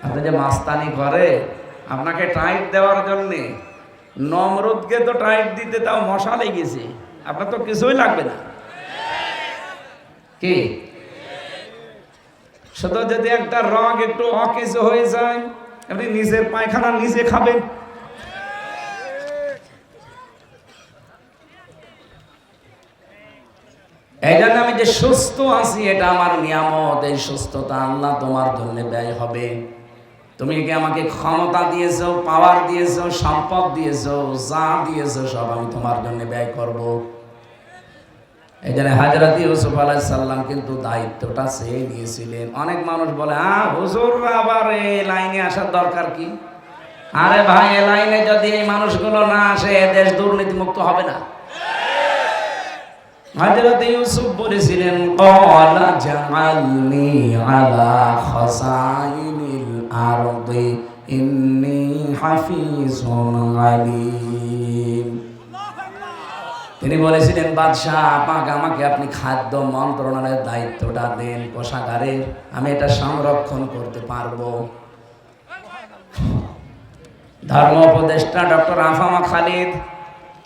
আপনি যে মাস্তানি করে আপনাকে টাইট দেওয়ার জন্যে, নমরুদকে তো টাইট দিতে তাও মশা লেগেছে, আপনার তো কিছুই লাগবে না। কি শুধু যদি একটা রগ একটু অকেজো হয়ে যায়, আপনি নিজের পায়খানা নিজে খাবেন। এই জন্য আমি যে সুস্থ আছি এটা আমার নিয়ামত। এই সুস্থতা আল্লাহ তোমার জন্য ব্যয় হবে। তুমি কি আমাকে ক্ষমতা দিয়েছো, পাওয়ার দিয়েছো, সম্পদ দিয়েছো, যা দিয়েছো সব আমি তোমার জন্য ব্যয় করব। এই জন্য হযরত ইউসুফ আলাইহিস সালাম কিন্তু দায়িত্বটা চেয়ে নিয়েছিলেন। অনেক মানুষ বলে হুজুররা আবার এই লাইনে আসার দরকার কি? আরে ভাই, এই লাইনে যদি এই মানুষগুলো না আসে দেশ দুর্নীতিমুক্ত হবে না। হযরত ইউসুফ বলেছিলেন ক্বালা জাআলনি আলা খাসাইনিল আরদি ইন্নী হাফিজুন আলীম। তিনি বলেছিলেন, বাদশাহ পাক, আমাকে আপনি খাদ্য মন্ত্রণালয়ের দায়িত্বটা দেন, কোষাগারের, আমি এটা সংরক্ষণ করতে পারবো। ধর্ম উপদেষ্টা ডক্টর আফামা খালিদ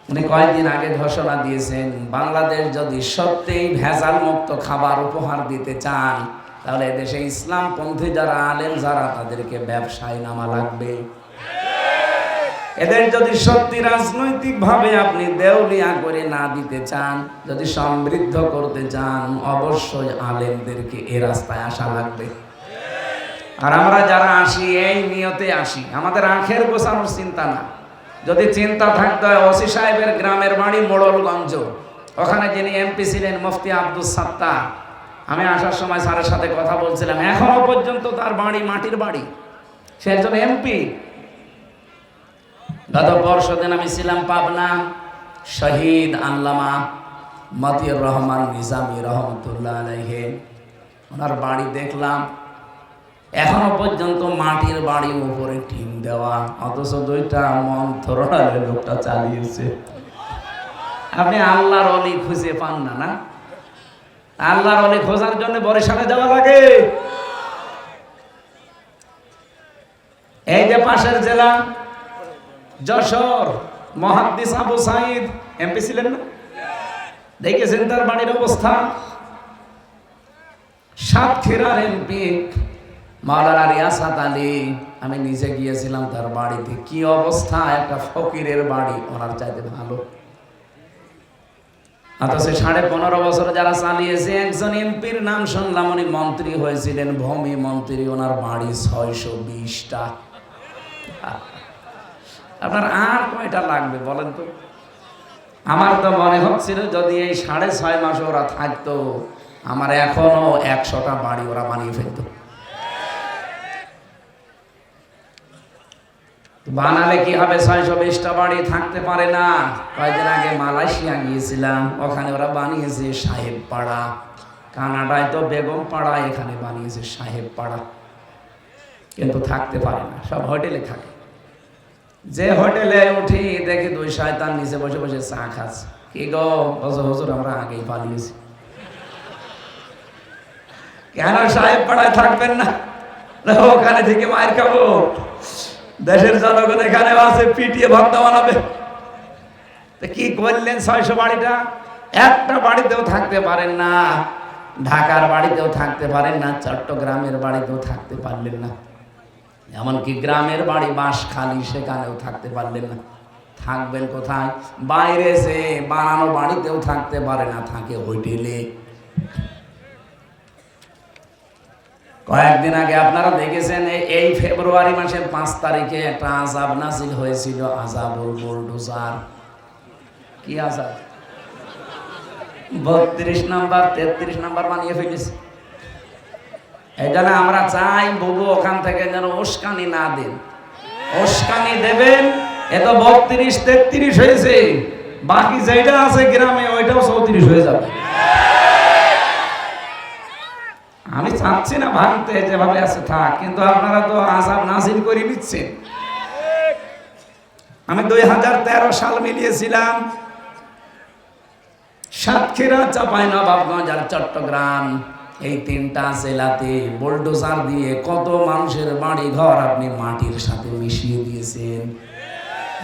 উনি কয়েকদিন আগে ঘোষণা দিয়েছেন, বাংলাদেশ যদি সত্যিই ভেজাল মুক্ত খাবার উপহার দিতে চান তাহলে দেশে ইসলামপন্থী যারা আলেম যারা তাদেরকে ব্যবসায় নামা লাগবে। এদের যদি সত্যি রাজনৈতিক ভাবে আপনি দেউলিয়া করে না দিতে চান, যদি সমৃদ্ধ করতে চান, অবশ্যই আলেমদেরকে এ রাস্তায় আসা লাগবে। আর আমরা যারা আসি এই নিয়তে আসি, আমাদের আখের গোছানোর চিন্তা না। যদি চিন্তা থাকতে হয়, ওসি সাহেবের গ্রামের বাড়ি মোড়লগঞ্জ, ওখানে যিনি এমপি ছিলেন মুফতি আব্দুস সাত্তার, আমি আসার সময় স্যারের সাথে কথা বলছিলাম, এখনো পর্যন্ত তার বাড়ি মাটির বাড়ি, সে একজন এমপি। গত বর্ষদিন আমি ছিলাম পাবনা, শহীদ আল্লামা মতিউর রহমান নিজামী রহমতুল্লাহ আলাইহি, ওনার বাড়ি দেখলাম, এখনো পর্যন্ত মাটির বাড়ি, উপরে টিন দেওয়া, অথচ দুইটা মন্ত্রণালয়ের লোকটা চালিয়েছে। আপনি আল্লাহর অলি খুঁজে পান না? না, আল্লাহর অলি খোঁজার জন্য বরিশালে যাওয়া লাগে। এই যে পাশের জেলা যশোর, মুহাদ্দিস আবু সাঈদ এমপি ছিলেন না? দেখেছেন তার বাড়ির অবস্থা। সাতক্ষীরার এমপি মাওলানা রিয়াসাত আলী, আমি নিজে গিয়েছিলাম তার বাড়িতে, কি অবস্থা, একটা ফকিরের বাড়ি, ওনার চাইতে ভালো। অথচ 15.5 বছর যারা চালিয়েছে, একজন এমপির নাম শুনলাম উনি মন্ত্রী হয়েছিলেন, ভূমি মন্ত্রী, ওনার বাড়ি 620টা। আপনার আর কয়টা লাগবে বলেন তো? আমার তো মনে হচ্ছিল যদি এই 6.5 মাস ওরা থাকতো, আমার এখনো 100টা বাড়ি ওরা বানিয়ে ফেলতো। বানালে কি হবে, 620টা বাড়ি থাকতে পারে না। কয়েকদিন আগে মালয়েশিয়া গিয়েছিলাম, ওখানে ওরা বানিয়েছে সাহেব পাড়া। কানাডায় তো বেগম পাড়া, এখানে বানিয়েছে সাহেব পাড়া। কিন্তু থাকতে পারে না, সব হোটেলে থাকে। যে হোটেলে উঠি দেখি দুই শয়তান নিচে বসে বসে চা খাচ্ছে। কি গো, হুজুর আমরা আগেই পালিয়েছি। কেন সাহেব পাড়ায় থাকবেন না? ওখানে থেকে মায়ের খাবো, দেশের জনগণ এখানে আছে, পিটিয়ে ভর্তা বানাবে। কি করলেন, 600 বাড়িটা একটা বাড়িতেও থাকতে পারেন না, ঢাকার বাড়িতেও থাকতে পারেন না, চট্টগ্রামের বাড়িতেও থাকতে পারলেন না, এমনকি গ্রামের বাড়ি বাঁশখালী, সেখানেও থাকতে পারলেন না। থাকবেন কোথায়? বাইরে সে বানানো বাড়িতেও থাকতে পারে না, থাকে হোটেলে। কয়েকদিন আগে আপনারা দেখেছেন, এই ফেব্রুয়ারি মাসের 5 তারিখে একটা আযাব নাযিল হয়েছিল, আযাবুল বুলডোজার। কি আযাব? 32 নাম্বার 33 নাম্বার বানিয়ে ফেলেছে। এই জন্য আমরা চাই বুবু ওখান থেকে যেন উস্কানি না দেন। উস্কানি দেবেন, এ তো 32 33 হয়েছে, বাকি যেটা আছে গ্রামে ওইটাও 34 হয়ে যাবে। আমি চাচ্ছি না ভাঙতে, যেভাবে আছে থাক, কিন্তু আপনারা তো আযাব নাযিল করে নিচ্ছেন। আমি 2013 সাল মিলিয়েছিলাম, সাতক্ষীরা, চাঁপাইনবাবগঞ্জ আর চট্টগ্রাম এই 3টা জেলাতে বুলডোজার দিয়ে কত মানুষের বাড়ি ঘর আপনি মাটির সাথে মিশিয়ে দিয়েছেন।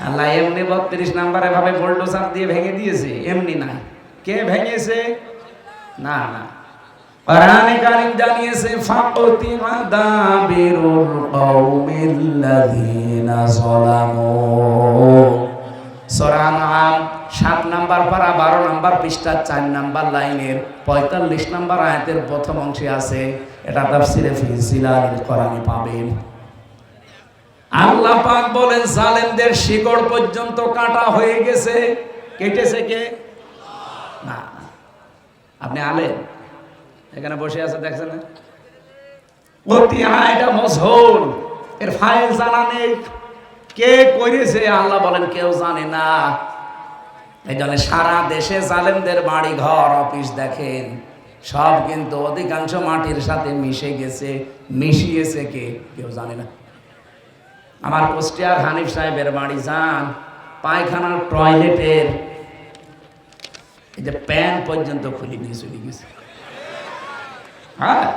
আল্লাহ এমনি 32 নম্বরে ভাবে বুলডোজার দিয়ে ভেঙে দিয়েছে, এমনি না। কে ভেঙেছে? না না, কোরআনে কারীম জানিয়েছে ফাকুতিআ দাবিরুল কওমিল্লাযীনা যালামু। সূরা আনআম 7 নাম্বার পারা 12 নাম্বার পৃষ্ঠা 4 নাম্বার লাইনের 45 নাম্বার আয়াতের প্রথম অংশে আছে। এটা তাফসীরে ফি জিলালিল কোরআনে পাবেন। আল্লাহ পাক বলেন জালেমদের শিকড় পর্যন্ত কাটা হয়ে গেছে। কেটেছে কে? না, আপনি আলেম এখানে বসে আছে দেখছেন না? এটা মজহুল, এর ফাইল জানা নেই, কে করেছে আল্লাহ বলেন কেউ জানে না। এই জন্য সারা দেশে জালেমদের বাড়ি ঘর অফিস দেখেন সব কিন্তু অধিকাংশ মাটির সাথে মিশে গেছে। মিশিয়েছে কে? কেউ জানে না। আমার কুষ্টিয়ার হানিফ সাহেবের বাড়ি যান, পায়খানার টয়লেটের এই যে প্যান পর্যন্ত খুলে নিয়ে চলে গেছে। হ্যাঁ,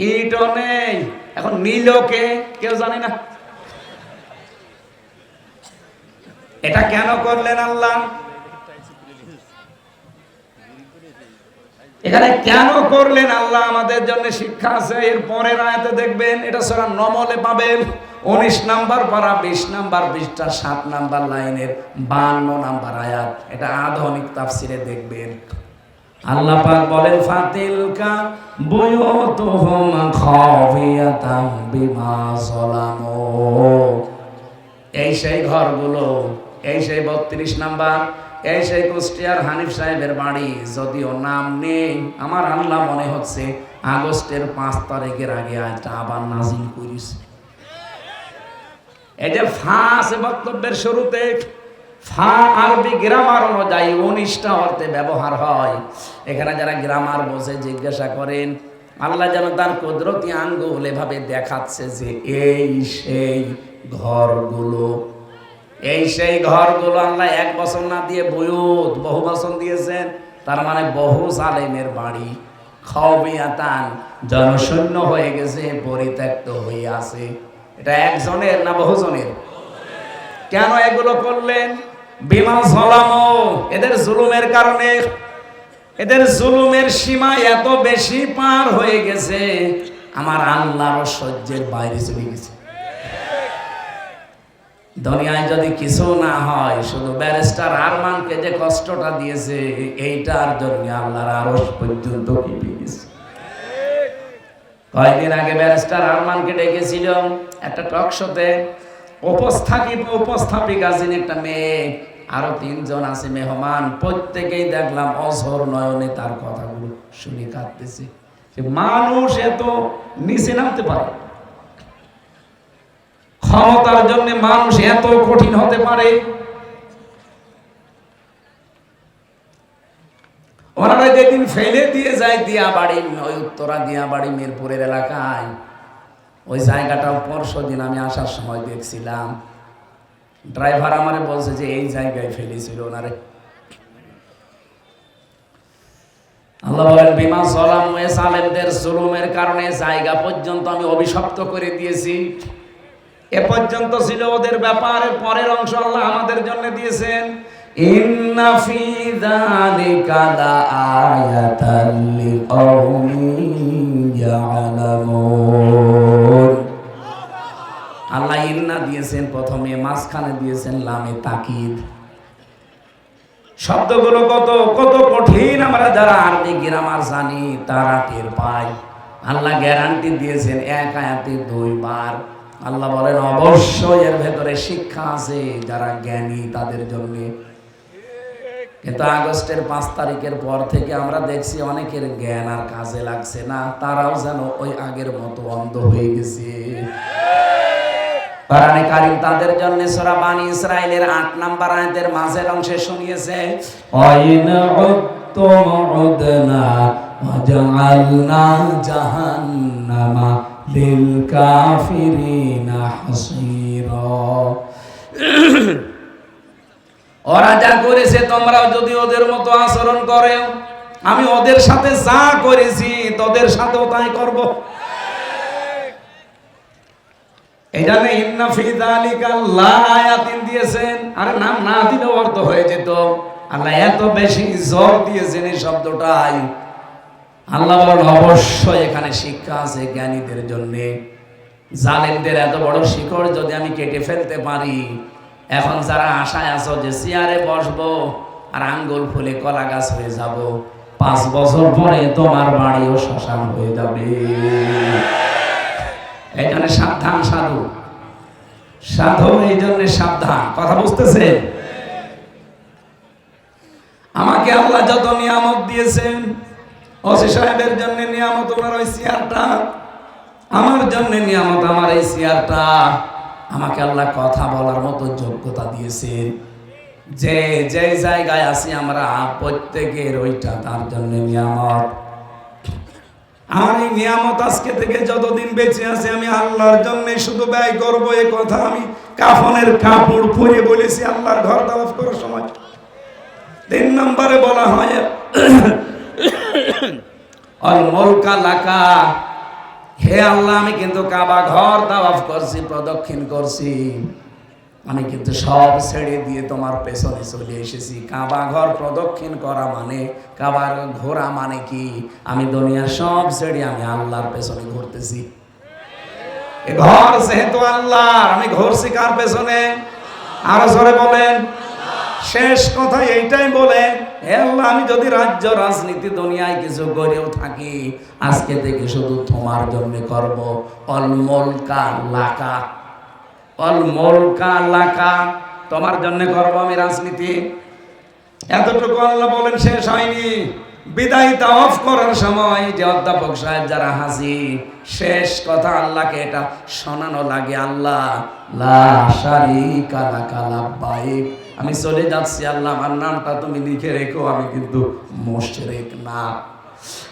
ইটও নেই। এখন নীলকে কেউ জানে না। এটা কেন করলেন আল্লাহ? এখানে কেন করলেন আল্লাহ আমাদের জন্য শিক্ষা আছে। এর পরের আয়াতে দেখবেন, এটা সূরা নমলে পাবেন 19 নাম্বার পারা 20 নাম্বার পৃষ্ঠা 7 নাম্বার লাইনের 52 নাম্বার আয়াত। এটা আধুনিক তাফসিরে দেখবেন। আল্লাহ পাক বলেন ফাতিলকা বুয়ুতুহুম খাফিয়াতাম বিমা যালামু। এই সেই ঘরগুলো, এই সেই 32 নাম্বার, এই সেই কুষ্টিয়ার হানিফ সাহেবের বাড়ি। যদিও নাম নেই, আমার আল্লাহ মনে হচ্ছে আগস্টের 5 তারিখের আগে আজটা আবার নাজিল করিস। এই যে ফাঁস বক্তব্যের শুরুতে ফা আরবি গ্রামার অনুযায়ী 19টা অর্থে ব্যবহার হয়। এখানে যারা গ্রামার বোঝে জিজ্ঞাসা করেন, আল্লাহ যেন তার কুদরতি আঙ্গুল এভাবে দেখাচ্ছে যে এই সেই ঘরগুলো, এই সেই ঘরগুলো। আল্লাহ 1 বছর না দিয়ে বুয়ুত বহু বছর দিয়েছেন। তার মানে বহু জালেমের বাড়ি খাওয়াতান জনশূন্য হয়ে গেছে, পরিত্যক্ত হয়ে আছে। এটা একজনের না বহুজনের? কেন এগুলো করলেন? বিমা যালামু, এদের জুলুমের কারণে। এদের জুলুমের সীমা এত বেশি পার হয়ে গেছে, আমার আল্লাহর সহ্যের বাইরে চলে গেছে। দুনিয়ায় যদি কিছু না হয়, শুধু ব্যারিস্টার আরমানকে যে কষ্টটা দিয়েছে এইটার জন্য আল্লাহর আরশ পর্যন্ত কেঁপে গেছে। কয়েকদিন আগে ব্যারিস্টার আরমানকে ডেকেছিল একটা টক শোতে। উপস্থাপিকা যিনি একটা মেয়ে, আরো 3 জন আছে মেহমান। প্রত্যেকেই দেখলাম অঝোর নয়নে তার কথাগুলো শুনে কাঁদতেছে। মানুষ এত নিচে নামতে পারে, ক্ষমতার জন্য মানুষ এত কঠিন হতে পারে। ওনারা যেদিন ফেলে দিয়ে যায় দিয়াবাড়ি, ওই উত্তরা দিয়াবাড়ি মিরপুরের এলাকায়, ওই জায়গাটা পরশুদিন আমি আসার সময় দেখছিলাম। ড্রাইভার আমারে বলছে যে এই জায়গায় ফেলেছিল ওনারে। আল্লাহ বলেন বিমা যালামু, জালেমদের জুলুমের কারণে জায়গা পর্যন্ত আমি অভিশপ্ত করে দিয়েছি। এ পর্যন্ত ছিল ওদের ব্যাপার। পরের অংশ আল্লাহ আমাদের জন্য দিয়েছেন, ইন্না ফি যালিকা লাআয়াতান লিকাউমিন ইয়ালামুন। আল্লাহ ইন্না দিয়েছেন প্রথমে, মাঝখানে দিয়েছেন লামে তাকিদ। শব্দগুলো কত কত কঠিন, আমরা যারা আরবি গ্রামার জানি তারা টের পাই। আল্লাহ গ্যারান্টি দিয়েছেন 1 আয়াতে 2 বার। আল্লাহ বলেন অবশ্যই এর ভেতরে শিক্ষা আছে যারা জ্ঞানী তাদের জন্য। কিন্তু আগস্টের 5 তারিখের পর থেকে আমরা দেখছি অনেকের জ্ঞান আর কাজে লাগছে না, তারাও যেন ওই আগের মতো অন্ধ হয়ে গেছে। কোরআনে কারীম তাদের জন্য সূরা বানী ইসরাঈলের 8 নাম্বার আয়াতের মাঝের অংশে শুনিয়েছে, আইনা উত্তুম উদনা ওয়াজআলনা জাহান্নামা লিল কাফিরিনা হাসীরা। ওরা যা করেছে তোমরাও যদি ওদের মতো আচরণ করো আমি ওদের সাথে যা করেছি তোদের সাথেও তাই করব। এখানে ইন্না ফি যালিকা লায়াতিন দিয়েছেন, আরে নাম না দিলেও অর্থ হয়ে যেত। আল্লাহ এত বেশি জোর দিয়েছেন এই শব্দটাই। আল্লাহ বলেন অবশ্যই এখানে শিক্ষা আছে জ্ঞানীদের জন্য। জালেমদের এত বড় শিকড় যদি আমি কেটে ফেলতে পারি, এখন যারা আশায় আছো যে চেয়ারে বসবো আর আঙ্গুল ফুলে কলা গাছ হয়ে যাব, 5 বছর পরে তোমার বাড়িও শ্মশান হয়ে যাবে। এই জন্য সাবধান সাধু, সাধু এই জন্য সাবধান। কথা বুঝতেছে? আমাকে আল্লাহ যত নিয়ামত দিয়েছেন, ওসি সাহেবের জন্য নিয়ামত ওনার ওই চেয়ারটা, আমার জন্য নিয়ামত আমার এই চেয়ারটা। আমাকে আল্লাহ কথা বলার মতো যোগ্যতা দিয়েছেন। যে যে জায়গায় আছি আমরা প্রত্যেকের ওইটা তার জন্য নিয়ামত। আমার এই নিয়ামত আজকে থেকে যতদিন বেঁচে আছি আমি আল্লাহর জন্য শুধু ব্যয় করব। এই কথা আমি কাফনের কাপড় পরে বলেছি আল্লাহর ঘর তাওয়াফ করার সময়। 3 নম্বরে বলা হয় আল মুলকা লাকা, হে আল্লাহ আমি কিন্তু কাবা ঘর তাওয়াফ করছি, প্রদক্ষিণ করছি, আমি কিন্তু সব ছেড়ে দিয়ে তোমার পেছনে চলে এসেছি। কাবা ঘর প্রদক্ষিণ করা মানে, কাবার ঘোরা মানে কি? আমি দুনিয়ার সব ছেড়ে আমি আল্লাহর পেছনে ঘুরতেছি। এ ঘর যেহেতু আল্লাহর, আমি ঘুরছি কার পেছনে? আরো জোরে বলেন। শেষ কথা এইটাই বলে, হে আল্লাহ আমি যদি রাজ্য রাজনীতি দুনিয়ায় কিছু করেও থাকি, আজকে থেকে শুধু তোমার জন্য করব। অল মুলকা লাকা, অল মুলকা লাকা, তোমার জন্য করব আমি রাজনীতি। এতটুকু আল্লাহ বলেন, শেষ হয়নি। বিদায় তাওয়াফ করার সময় যে অধ্যাপক সাহেব যারা হাজির, শেষ কথা আল্লাহকে এটা শোনানো লাগে, আল্লাহ লা শারীকা লাকা লাব্বাইক, আমি চলে যাচ্ছি আল্লাহ, আমার নামটা তুমি লিখে রেখো, আমি কিন্তু মুশরিক না।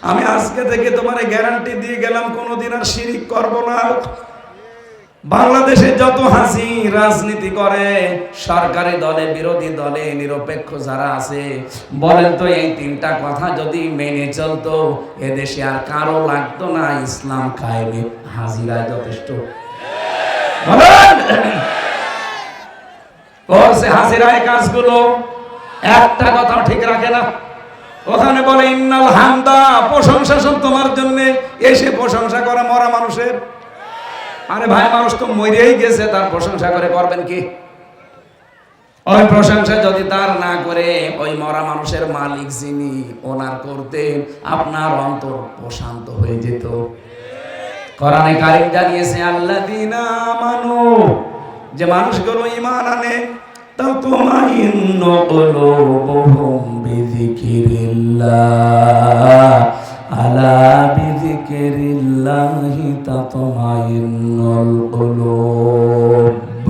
আমি আজকে থেকে তোমার গ্যারান্টি দিয়ে গেলাম কোনোদিন আর শিরিক করব না। বাংলাদেশে যত হাসি রাজনীতি করে, সরকারি দলে বিরোধী দলে নিরপেক্ষ যারা আছে, বলেন তো এই 3টা কথা যদি মেনে চলতো, এদেশে আর কারো লাগতো না ইসলাম কায়েমে, হাজিরা যথেষ্ট। করছে হাজিরায় কাজগুলো, একটা কথা ঠিক রাখে না। ওখানে বলে ইন্নাল হামদা, প্রশংসা সব তোমার জন্য। এসে প্রশংসা করে মরা মানুষের। আরে ভাই, মানুষ তো মরেই গেছে, তার প্রশংসা করে করবেন কি? ওই প্রশংসা যদি তার না করে ওই মরা মানুষের মালিক যিনি, ওনার করতেন, আপনার অন্তর প্রশান্ত হয়ে যেত। কোরআনে কারীম জানিয়েছে আল্লাযীনা আমানু, যে মানুষগুলো ঈমান আনে, তাতমাইন্নু কুলুবুহুম বিযিকরিল্লাহ, আলা বিযিকরিল্লাহি তাতমাইন্নুল কুলুব।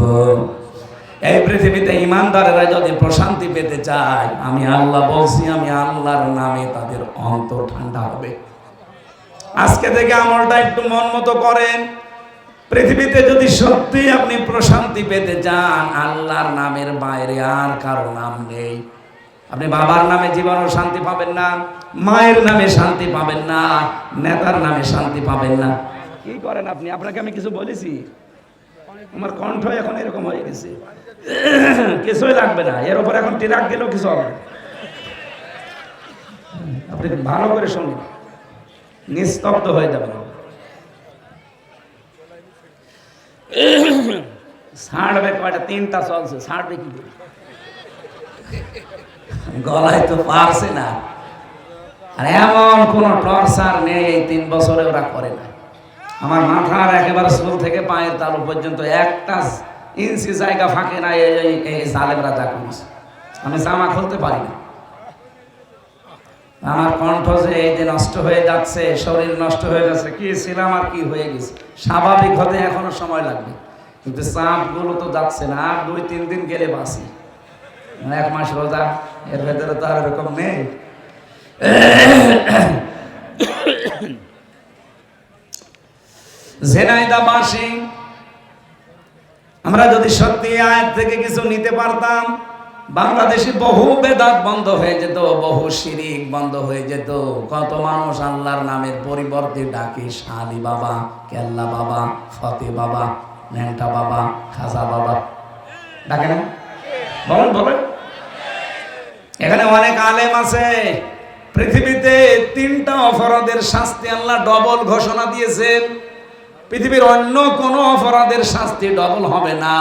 এই পৃথিবীতে ঈমানদারেরা যদি প্রশান্তি পেতে চায়, আমি আল্লাহ বলছি, আমি আল্লাহর নামে তাদের অন্তর ঠান্ডা হবে। আজকে থেকে আমলটা একটু মন মতো করেন। পৃথিবীতে যদি সত্যি আপনি প্রশান্তি পেতে চান, আল্লাহর নামের বাইরে আর কারো নাম নেই। আপনি বাবার নামে জীবনও শান্তি পাবেন না, মায়ের নামে শান্তি পাবেন না, নেতার নামে শান্তি পাবেন না। কি করেন আপনি? আপনাকে আমি কিছু বলেছি? আমার কণ্ঠ এখন এরকম হয়ে গেছে, কিছুই লাগবে না। এর উপর এখন টিরাক দিলেও কিছু হবে না। আপনি ভালো করে শুনুন, নিস্তব্ধ হয়ে যাবেন। ছাড়বে কয়টা? 3টা চলছে, ছাড়বে কি করে? গলায় তো পারছে না। আর এমন কোন টর্চার নেই, এই 3 বছরে ওরা করে না। আমার মাথার একেবারে চুল থেকে পায়ের তালু পর্যন্ত 1 ইঞ্চি জায়গা ফাঁকে না। এই জালেমরা যা করেছে, আমি জামা খুলতে পারি না। আমার কণ্ঠ যে এই যে নষ্ট হয়ে যাচ্ছে, শরীর নষ্ট হয়ে যাচ্ছে, কি ছিলাম আর কি হয়ে গেছে। স্বাভাবিক হতে এখনো সময় লাগবে, কিন্তু চাপগুলো তো যাচ্ছে না। আর 2-3 দিন গেলে বাঁচি। 1 মাস রোজা, এর ভেতরে তো আর এরকম নেই। ঝিনাইদহবাসী, আমরা যদি সত্যি আয়াত থেকে কিছু নিতে পারতাম, বাংলাদেশে বহু বেদাত বন্ধ হয়ে যেত, বহু শিরিক বন্ধ হয়ে যেত। কত মানুষ আল্লাহর নামের পরিবর্তে ডাকে শালি বাবা, কেল্লা বাবা, ফতে বাবা, ন্যাংটা বাবা, খাজা বাবা, ডাকে না? বলেন বলেন। এখানে অনেক আলেম আছে। পৃথিবীতে 3টা অপরাধের শাস্তি আল্লাহ ডবল ঘোষণা দিয়েছেন। পৃথিবীর অন্য কোন অপরাধের শাস্তি ডবল হবে না,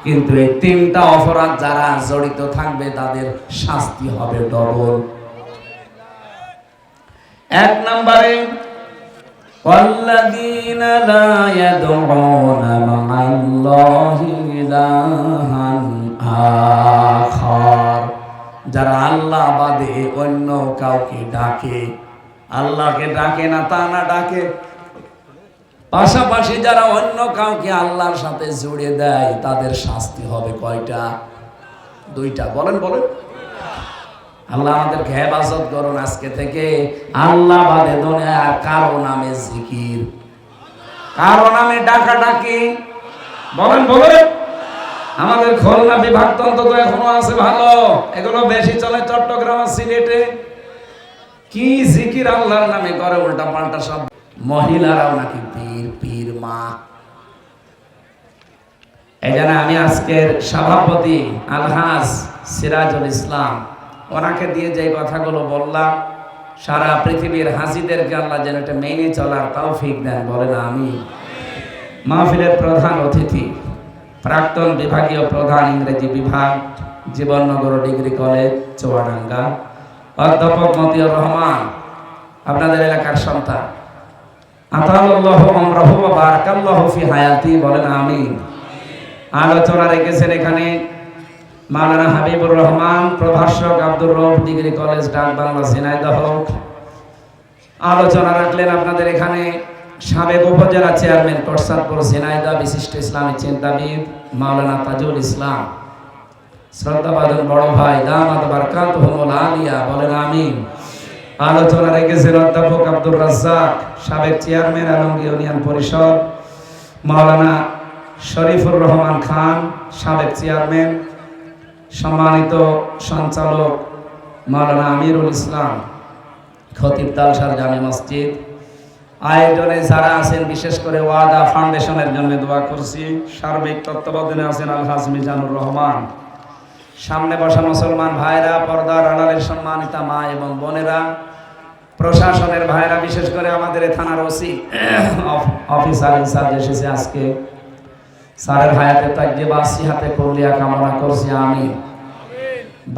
কিন্তু এই 3টা অপরাধ যারা জড়িত থাকবে তাদের শাস্তি হবে ডবল। 1 নম্বরে ওয়াল্লাযীনা লা ইয়াদউনা মা'আল্লাহি ইলাহান আখার, যারা আল্লাহ বাদে অন্য কাউকে ডাকে, আল্লাহকে ডাকে না তা না, ডাকে পাশাপাশি যারা অন্য কাউকে আল্লাহর সাথে জুড়ে দেয় তাদের শাস্তি হবে কয়টা? 2টা। বলেন বলেন। আল্লাহ আমাদেরকে হেফাজত করুন আজকে থেকে আল্লাহ বাদে দুনিয়ার কারো নামে জিকির, কারো নামে ডাকাডাকি। বলেন বলেন। আমাদের খুলনা বিভাগতন্ত্র তো এখনো আছে ভালো, এগুলো বেশি চলে চট্টগ্রাম আর সিলেটে। কি জিকির আল্লাহর নামে করে উল্টা পাল্টা সব। মহিলারাও নাকি পীর, পীর মা। এই জন্য আমি আজকের সভাপতি আলহাজ সিরাজুল ইসলাম, ওনাকে দিয়ে যে কথাগুলো বললাম, সারা পৃথিবীর হাজিদেরকে আল্লাহ যেন এটা মেনে চলার তৌফিক দেন। বলেন আমিন। মাহফিলের প্রধান অতিথি, প্রাক্তন বিভাগীয় প্রধান ইংরেজি বিভাগ, জীবননগর ডিগ্রি কলেজ চুয়াডাঙ্গা, অধ্যাপক মতিউর রহমান, আপনাদের এলাকার সন্তান। আতাল্লাহু আমরাহু ওয়া বারাকাল্লাহু ফি হায়াতি। বলেন আমিন। আলোচনা রেখেছেন এখানে মাওলানা হাবিবুর রহমান, প্রভাষক, আব্দুর রউফ ডিগ্রি কলেজ, ডাকবাংলা, ঝিনাইদহ। আলোচনা রাখলেন আপনাদের এখানে সাবেক উপজেলা চেয়ারম্যান, কোটসাদপুর, ঝিনাইদহ, বিশিষ্ট ইসলামী চিন্তাবিদ মাওলানা তাজুল ইসলাম, শ্রদ্ধাভাজন বড় ভাই দামাত বারকাতুহুল আলিয়া। বলেন আমিন। আলোচনা রেখেছেন অধ্যাপক আব্দুর রাজ্জাক, সাবেক চেয়ারম্যান আলমগীর ইউনিয়ন পরিষদ, মাওলানা শরীফুর রহমান খান, সাবেক চেয়ারম্যান, সম্মানিত সঞ্চালক মাওলানা আমিরুল ইসলাম, খতিব তালসার জামে মসজিদ। আয়োজনে যারা আছেন, বিশেষ করে ওয়াদা ফাউন্ডেশনের জন্য দোয়া করছি। সার্বিক তত্ত্বাবধানে আছেন আলহাজ মিজানুর রহমান। সামনে বসা মুসলমান ভাইরা, পর্দার আড়ালের সম্মানিতা মা এবং বোনেরা, প্রশাসনের ভাইরা, বিশেষ করে আমাদের থানার ওসি অফিসার ইনচার্জ এসেছে আজকে। স্যারের হায়াতে তাকদীর হাতে কবুলিয়া কামনা করছি আমি।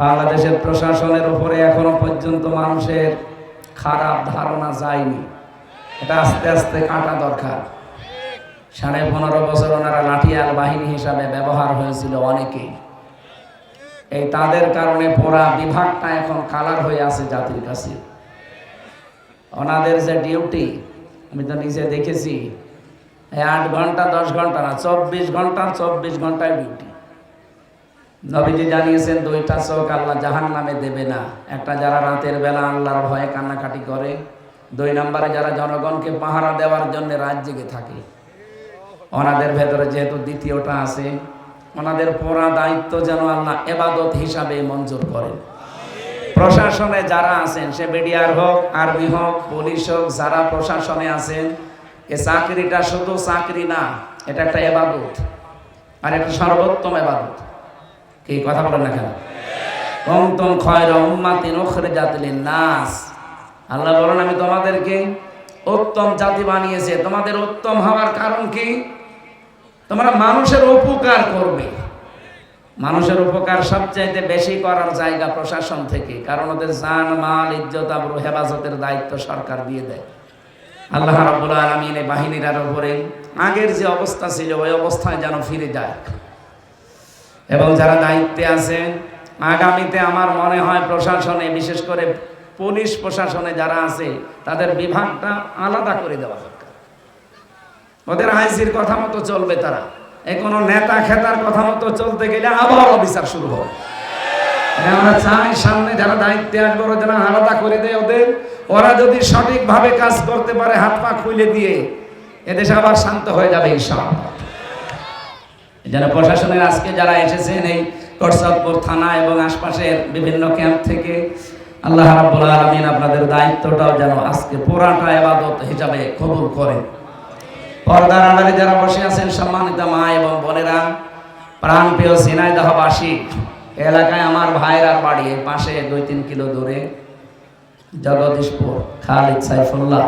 বাংলাদেশের প্রশাসনের উপরে এখনো পর্যন্ত মানুষের খারাপ ধারণা যায়নি, এটা আস্তে আস্তে কাটা দরকার। 15.5 বছর ওনারা লাঠিয়াল বাহিনী হিসাবে ব্যবহার হয়েছিল অনেকেই। এই তাদের কারণে পুরা বিভাগটা এখন কালার হয়ে আছে জাতির কাছে। ওনাদের যে ডিউটি, আমি তো নিজে দেখেছি, 8 ঘন্টা 10 ঘন্টা না, 24 ঘন্টা 24 ঘন্টায় ডিউটি। নবীজি জানিয়েছেন 2টা চোখ আল্লাহ জাহান্নামে দেবে না। একটা যারা রাতের বেলা আল্লাহর ভয়ে কান্নাকাটি করে, 2 নম্বরে যারা জনগণকে পাহারা দেওয়ার জন্য রাত জেগে থাকে। ওনাদের ভেতরে যেহেতু দ্বিতীয়টা আছে, ওনাদের পুরা দায়িত্ব যেন আল্লাহ ইবাদত হিসাবে মঞ্জুর করেন। প্রশাসনে যারা আছেন, সে বিডিআর হোক, আর্মি হোক, পুলিশ হোক, যারা প্রশাসনে আছেন, এই চাকরিটা শুধু চাকরি না, এটা একটা ইবাদত, আর একটা সর্বোত্তম ইবাদত। কি কথা বলেন না কেন? কুনতুম খায়রা উম্মাতিন উখরিজাত লিন-নাস। আল্লাহ বলেন আমি তোমাদেরকে উত্তম জাতি বানিয়েছি। তোমাদের উত্তম হওয়ার কারণ কি? তোমরা মানুষের উপকার করবে। মানুষের উপকার সবচাইতে বেশি করার জায়গা প্রশাসন থেকে, কারণ ওদের জান, মাল, ইজ্জত, আবরু হেফাজতের দায়িত্ব সরকার দিয়ে দেয়। আল্লাহ রাব্বুল আলামিন এই বাহিনীর উপরে আগের যে অবস্থা ছিল ওই অবস্থায় যেন ফিরে যায়। এবং যারা দায়িত্বে আছেন, আগামীতে আমার মনে হয় প্রশাসনে, বিশেষ করে পুলিশ প্রশাসনে যারা আছে, তাদের বিভাগটা আলাদা করে দেওয়া দরকার। ওদের আইসির কথা মতো চলবে তারা। কোনো নেতা খেতার কথা মতো চলতে গেলে আবার অবিচার শুরু হবে। আমরা চাই সামনে যারা দায়িত্বে আসবে ওরা যেন আলাদা করে দেয় ওদের। ওরা যদি সঠিকভাবে কাজ করতে পারে, হাত পা খুলে দিয়ে, এদেশে আবার শান্ত হয়ে যাবে ইনশাআল্লাহ। যেন প্রশাসনের আজকে যারা এসেছেন, এই কোটচাঁদপুর থানা এবং আশপাশের বিভিন্ন ক্যাম্প থেকে আল্লাহ রাব্বুল আলামিন আপনাদের দায়িত্বটাও যেন আজকে পুরাটা ইবাদত হিসাবে কবুল করেন। পর্দার আড়ালে যারা বসে আছেন সম্মানিত মা এবং বোনেরা, প্রাণপ্রিয় ঝিনাইদহবাসী, এলাকায় আমার ভাইয়ের বাড়ি এই পাশে 2-3 কিলো দূরে জগদীশপুর খালিদ সাইফুল্লাহ,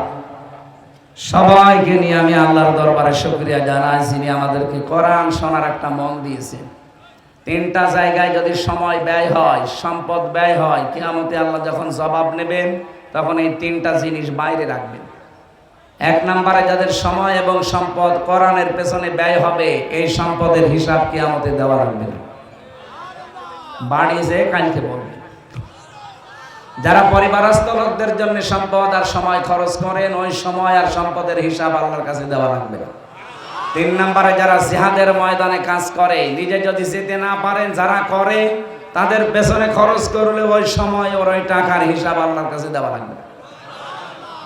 সবাইকে নিয়ে আমি আল্লাহর দরবারে শুকরিয়া জানাই যিনি আমাদেরকে কোরআন শোনার একটা মন দিয়েছেন। 3টা জায়গায় যদি সময় ব্যয় হয়, সম্পদ ব্যয় হয়, কিয়ামতে আল্লাহ যখন জবাব নেবেন তখন এই 3টা জিনিস বাইরে রাখবেন। 1 নম্বরে যাদের সময় এবং সম্পদ কোরআনের পেছনে ব্যয় হবে, এই সম্পদের হিসাব কিয়ামতে দেওয়া লাগবে না, বাড়ি যে কালকে বলবে। যারা পরিবারস্থ লোকদের জন্য সম্পদ আর সময় খরচ করেন, ওই সময় আর সম্পদের হিসাব আল্লাহর কাছে দেওয়া লাগবে না। 3 নম্বরে যারা জিহাদের ময়দানে কাজ করে, নিজে যদি যেতে না পারেন, যারা করে তাদের পেছনে খরচ করলে ওই সময় ওর ওই টাকার হিসাব আল্লাহর কাছে দেওয়া লাগবে।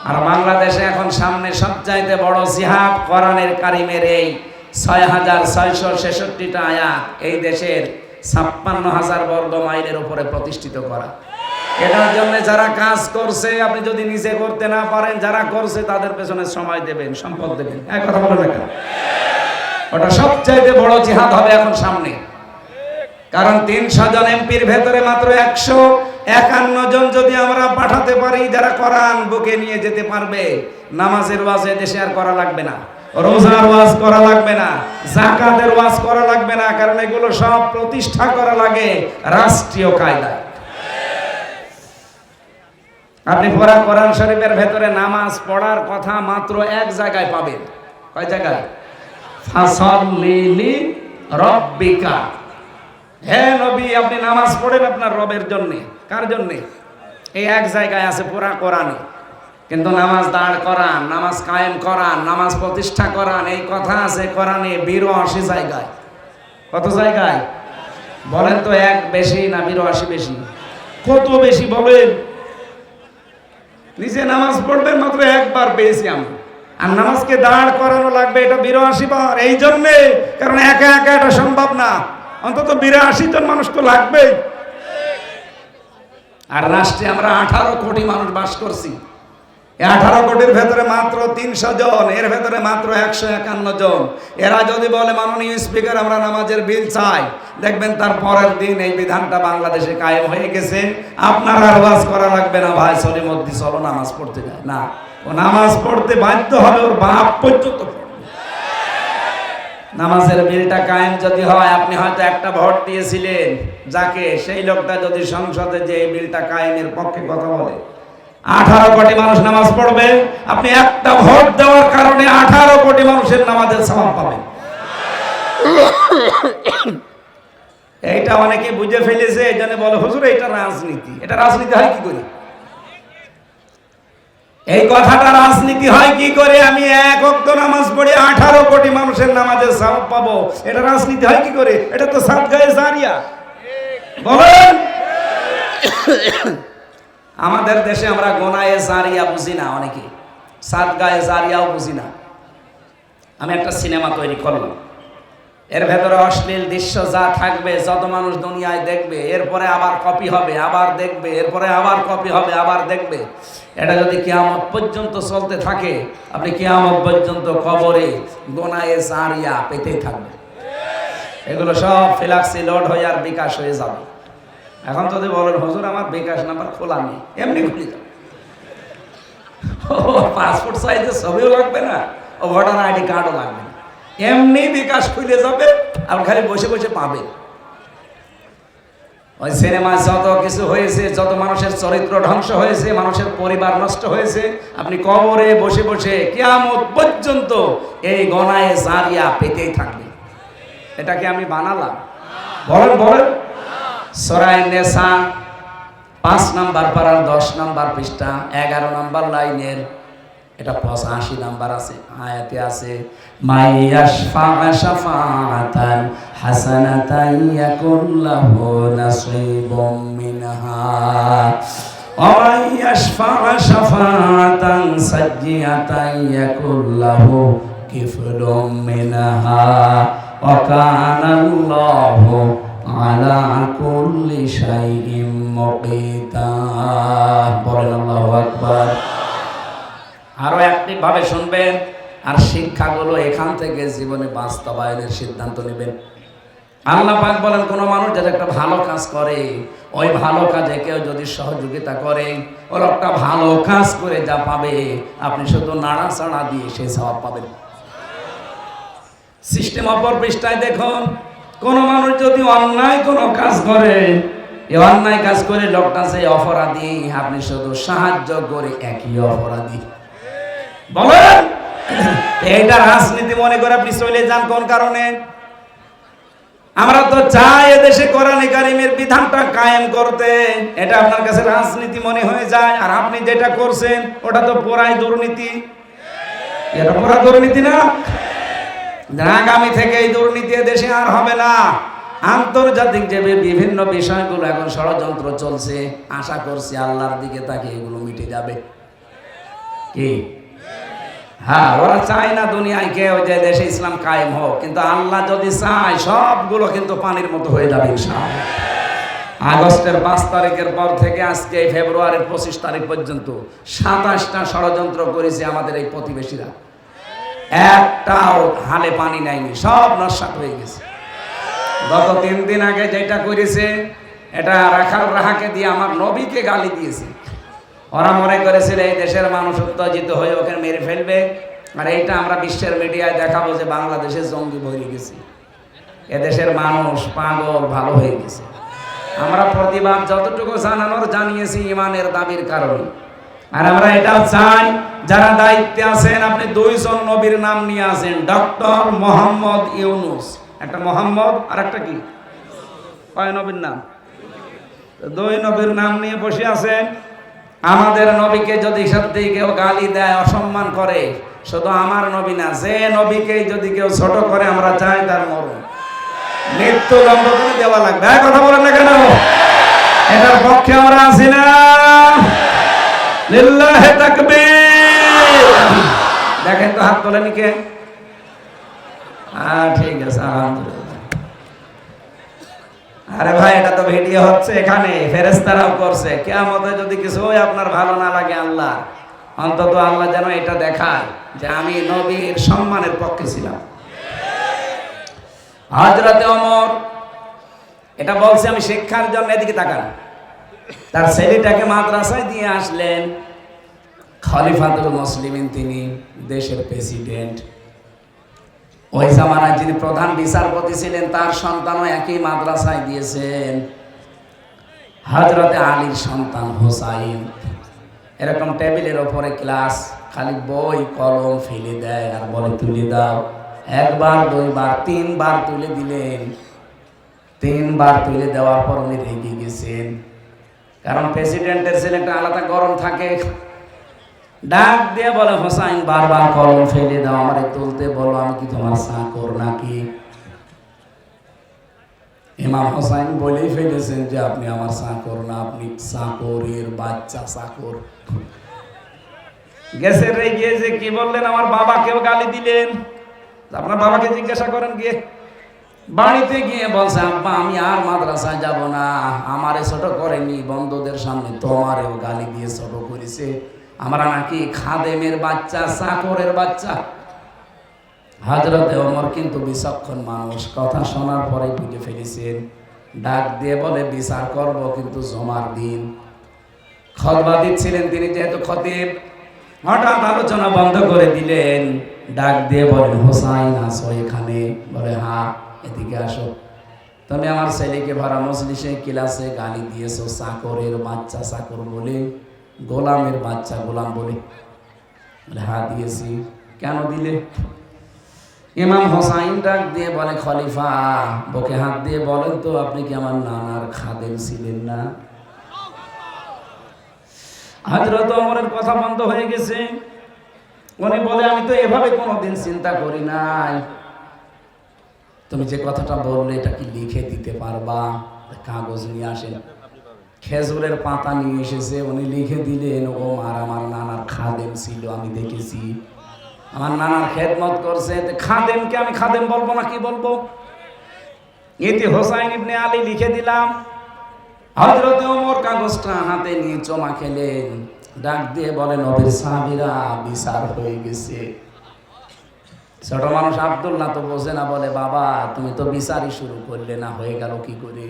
আর বাংলাদেশে এখন সামনে সবচাইতে বড় জিহাদ কোরআনের কারিমের এই 6666টা আয়াত এই দেশের 56,000 বর্গ মাইলের উপরে প্রতিষ্ঠিত করা। এটার জন্য যারা কাজ করছে, আপনি যদি নিজে করতে না পারেন, যারা করছে তাদের পেছনে সময় দেবেন, সম্পদ দেবেন। এক কথা বলে না, ওটা সবচাইতে বড় জিহাদ হবে এখন সামনে। কারণ 300 জন এমপির ভেতরে মাত্র 151 জন যদি আমরা পাঠাতে পারি যারা কোরআন বুকে নিয়ে যেতে পারবে, নামাজের ওয়াজ দেশে আর করা লাগবে না, রোজার ওয়াজ করা লাগবে না, যাকাতের ওয়াজ করা লাগবে না, কারণ এগুলো সব প্রতিষ্ঠা করা লাগে রাষ্ট্রীয় কায়দায়। আপনি পড়া কোরআন শরীফের ভেতরে নামাজ পড়ার কথা মাত্র 1 জায়গায় পাবেন। কয় জায়গায়? ফাসাল্লি লিরাব্বিকা, হে নবী আপনি নামাজ পড়েন আপনার রবের জন্য। কার জন্য? এই 1 জায়গায় আছে পুরা কোরআনে। কিন্তু নামাজ দাঁড় করান, নামাজ কায়েম করান, নামাজ প্রতিষ্ঠা করান, এই কথা আছে কোরআনে 82 জায়গায়। কত জায়গায় বলেন তো? 1 বেশি না 82 বেশি? কত বেশি বলেন? নিজে নামাজ পড়বেন মাত্র 1 বার পেয়েছি আমি, আর নামাজকে দাঁড় করানো লাগবে এটা 82 বার। এই জন্যে, কারণ একা একা এটা সম্ভব না, অন্তত 82 জন মানুষ তো লাগবেই। আর রাষ্ট্রে আমরা 18 কোটি মানুষ বাস করছি। এই 18 কোটির ভেতরে মাত্র 300 জন, এর ভেতরে মাত্র 151 জন। এরা যদি বলে মাননীয় স্পিকার আমরা নামাজের বিল চাই, দেখবেন তার পরের দিন এই বিধানটা বাংলাদেশে কায়েম হয়ে গেছে। আপনার আর ওয়াজ করা লাগবে না, ভাই সলিমদ্দি চলো নামাজ পড়তে যায় না, ও নামাজ পড়তে বাধ্য হবে, ওর বাপ পর্যন্ত পড়বে। নামাজের বিলটা কায়েম যদি হয়, আপনি হয়তো একটা ভোট দিয়েছিলেন যাকে, সেই লোকটা যদি সংসদে যে এই বিলটা কায়েমের পক্ষে কথা বলে, 18 কোটি মানুষ নামাজ পড়বে। আপনি একটা ভোট দেওয়ার কারণে 18 কোটি মানুষের নামাজের সওয়াব পাবেন। এইটা অনেকে বুঝে ফেলেছে, এই জন্য বলে হুজুর এটা রাজনীতি। এটা রাজনীতি হয় কি করে? এই কথাটা রাজনীতি হয় কি করে? আমি 1 ওয়াক্ত নামাজ পড়ে 18 কোটি মানুষের নামাজের সওয়াব পাবো, এটা রাজনীতি হয় কি করে? এটা তো সাদগায়ে জারিয়া। বলেন, আমাদের দেশে আমরা গোনায়ে জারিয়া বুঝি না, অনেকে সাদগায়ে জারিয়াও বুঝি না। আমি একটা সিনেমা তৈরি করলাম, এর ভেতরে অশ্লীল দৃশ্য যা থাকবে, যত মানুষ দুনিয়ায় দেখবে, এরপরে আবার কপি হবে, আবার দেখবে, এরপরে আবার কপি হবে, আবার দেখবে। এটা যদি কিয়ামত পর্যন্ত চলতে থাকে, আপনি কিয়ামত পর্যন্ত কবরে গোনায়ে জারিয়া পেতেই থাকবে। এগুলো সব ফ্ল্যাক্সি লোড হয়ে আর বিকাশ হয়ে যাবে। এখন যদি বলেন হুজুর আমার বিকাশ নাম্বার খোলা নেই, এমনি খুলে যাবে। পাসপোর্ট সাইজের ছবিও লাগবে না, ও ভোটার আইডি কার্ডও লাগবে না, এমনি বিকাশ খুলে যাবে, আর খালি বসে বসে পাবে। ওই সিনেমায় যত কিছু হয়েছে, যত মানুষের চরিত্র ধ্বংস হয়েছে, মানুষের পরিবার নষ্ট হয়েছে, আপনি কবরে বসে বসে কিয়ামত পর্যন্ত এই গোনায়ে জারিয়া পেতেই থাকবে। এটাকে আমি বানালাম? বলেন বলেন। সূরা নিসা 5 নাম্বার পারার 10 নাম্বার পৃষ্ঠা 11 নাম্বার লাইনের, এটা 85 নাম্বার আছে, আয়াতে আছে মাইয়াশফা শাফাআতান হাসানাতান ইয়াকুল লাহু নাসীবুম মিনহা ওয়া মাইয়াশফা শাফাআতান সাজ্জিয়াতান ইয়াকুল লাহু কিফলুম মিনহা ওয়া কানা আল্লাহু আলা কুল্লি শাইইন মুকিতা। বলেন আল্লাহু আকবার। আরো অ্যাক্টিভ ভাবে শুনবেন আর শিক্ষাগুলো এখান থেকে জীবনে বাস্তবায়নের সিদ্ধান্ত নেবেন। আল্লাহ পাক বলেন, কোন মানুষ যদি একটা ভালো কাজ করে, ওই ভালো কাজে কেউ যদি সহযোগিতা করে, ওর একটা ভালো কাজ করে যা পাবে, আপনি শুধু নাড়াচাড়া দিয়ে সেই সওয়াব পাবেন। সিস্টেম অপর পৃষ্ঠায় দেখুন, কোন মানুষ যদি অন্যায় কোনো কাজ করে, এই অন্যায় কাজ করে লোকটা যে অপরাধী, আপনি শুধু সাহায্য করে একই অপরাধী। বলেন, এইটা রাজনীতি মনে করে আপনি চলে যান কোন কারণে? আমরা তো চাই এদেশে কোরআনে কারিমের বিধানটা কায়েম করতে, এটা আপনার কাছে রাজনীতি মনে হয়ে যায়। আর আপনি যেটা করছেন ওটা তো পুরাই দুর্নীতি। এটা পুরা দুর্নীতি না? আগামী থেকে এই দুর্নীতি দেশে আর হবে না। আন্তর্জাতিক যে বিভিন্ন বিষয়গুলো এখন ষড়যন্ত্র চলছে, আশা করছি আল্লাহর দিকে তাকে এগুলো মিটে যাবে। কি? হ্যাঁ, ওরা চায় না দুনিয়ায় কেউ যে দেশে ইসলাম কায়েম হোক, কিন্তু আল্লাহ যদি চায় সবগুলো কিন্তু পানির মতো হয়ে যাবে ইনশাআল্লাহ। আগস্টের 5 তারিখের পর থেকে আজকে ফেব্রুয়ারির 25 তারিখ পর্যন্ত 27টা ষড়যন্ত্র করেছে আমাদের এই প্রতিবেশীরা। একটাও হালে পানি নেয়নি, সব নস্যাৎ হয়ে গেছে। গত 3 দিন আগে যেটা করেছে, এটা রাখাল রাহাকে দিয়ে আমার নবীকে গালি দিয়েছে। ওরা মনে করেছিল এই দেশের মানুষ উত্তেজিত হয়ে ওকে মেরে ফেলবে, আর এইটা আমরা বিশ্বের মিডিয়ায় দেখাবো যে বাংলাদেশে জঙ্গি ভরে গেছে, এদেশের মানুষ পাগল ভালো হয়ে গেছে। আমরা প্রতিবাদ যতটুকু জানানোর জানিয়েছি ইমানের দাবির কারণে। আর আমরা এটাও চাই, যারা দায়িত্বে আছেন, আপনি 2 জন নবীর নাম নিয়ে আসেন, ডক্টর মোহাম্মদ ইউনুস, একটা মোহাম্মদ আর একটা কি, কয় নবীর নাম? 2 নবীর নাম নিয়ে বসে আছেন। আমাদের নবীকে যদি সত্যি কেউ গালি দেয়, অসম্মান করে, শুধু আমার নবী না, যে নবীকে যদি কেউ ছোট করে, আমরা চাই তার মরণ, মৃত্যু দণ্ড করে দেওয়া লাগবে। কথা বলেন না কেন? এটার পক্ষে আমরা আছি না? লিল্লাহি তাকবীর। দেখেন তো হাত তোলেন কে? ঠিক আছে, আলহামদুলিল্লাহ। আরে ভাই, এটা তো ভিডিও হচ্ছে, এখানে ফেরেশতারাও করছে। কিয়ামতে যদি কিছু আপনার ভালো না লাগে, আল্লাহ অন্তত আল্লাহ যেন এটা দেখায় যে আমি নবীর সম্মানের পক্ষে ছিলাম। হযরতে ওমর এটা বলছে আমি শিক্ষার জন্য, এদিকে তাকান, তার ছেলেটাকে মাদ্রাসায় দিয়ে আসলেন। খলিফাতুল মুসলিমিন, তিনি দেশের প্রেসিডেন্ট। ওই জামানায় যিনি প্রধান বিচারপতি ছিলেন, তার সন্তানও একই মাদ্রাসায় দিয়েছেন। হযরতে আলীর সন্তান হোসাইন, এরকম টেবিলের ওপরে ক্লাস, খালি বই কলম ফেলে দেয় আর বলে তুলে দাও। 1 বার 2 বার 3 বার তুলে দিলেন। 3 বার তুলে দেওয়ার পর উনি রেগে গেছেন, কারণ প্রেসিডেন্টের ছেলেটা আলাদা গরম থাকে। ডাক দিয়ে বলে, হোসাইন, বারবার কলম ফেলে দাও, আমারে তুলতে বলো, আমি কি তোমার চাকর নাকি? ইমাম হোসাইন বলেই ফেলেছেন যে আপনি আমার চাকর না, আপনি চাকরের বাচ্চা, চাকর। গেছে রেগে যে কি বললেন, আমার বাবাকেও গালি দিলেন। আপনার বাবাকে জিজ্ঞাসা করেন গিয়ে। বাড়িতে গিয়ে বলছে, আব্বা আমি আর মাদ্রাসায় যাব না, আমারে ছোট করেনি, বন্ধুদের সামনে তোমারেও গালি দিয়ে ছোট করেছে, আমরা নাকি খাদেমের বাচ্চা, চাকরের বাচ্চা। হযরতে ওমর কিন্তু বিচক্ষণ মানুষ, কথা শোনার পরে বুঝে ফেলেছেন। ডাক দিয়ে বলে, বিচার করব কিন্তু জমার দিন। খুতবা দিচ্ছিলেন তিনি, যেহেতু খতিব, হঠাৎ আলোচনা বন্ধ করে দিলেন। ডাক দিয়ে বলেন, হোসাইন আসো এখানে? বলে, হ্যাঁ, এদিকে আসো। তুমি আমার ছেলেকে ভরা মজলিসে ক্লাসে গালি দিয়েছো, চাকরের বাচ্চা, চাকর বলে, গোলামের বাচ্চা, গোলাম বলে। হ্যাঁ দিয়েছি। কেন দিলে? ইমাম হোসাইন ডাক দিয়ে বলে, খলিফা, বুকে হাত দিয়ে বলেন তো, আপনি কি আমার নানার খাদেম ছিলেন না? হযরত ওমরের কথা বন্ধ হয়ে গেছে। উনি বলে, আমি তো এভাবে কোনোদিন চিন্তা করি নাই। তুমি যে কথাটা বললে, এটা কি লিখে দিতে পারবা? কাগজ নিয়ে আসেন। খেজুরের পাতা নিয়ে এসেছে, উনি লিখে দিলেন, ও আর আমার নানার খাদেম ছিল, আমি দেখেছি, আমার নানার খেদমত করছে। খাদেমকে আমি খাদেম বলবো না, কি বলবো? ইতি হোসাইন ইবনে আলী লিখে দিলাম। হযরত ওমর কাগজটা হাতে নিয়ে চমা খেলেন, ডাক দিয়ে বলেন, নবীর সাহাবীরা, বিচার হয়ে গেছে। ছোট মানুষ আব্দুল্লাহ তো বোঝে না, বলে, বাবা তুমি তো বিচারই শুরু করলে না, হয়ে গেল কি করে?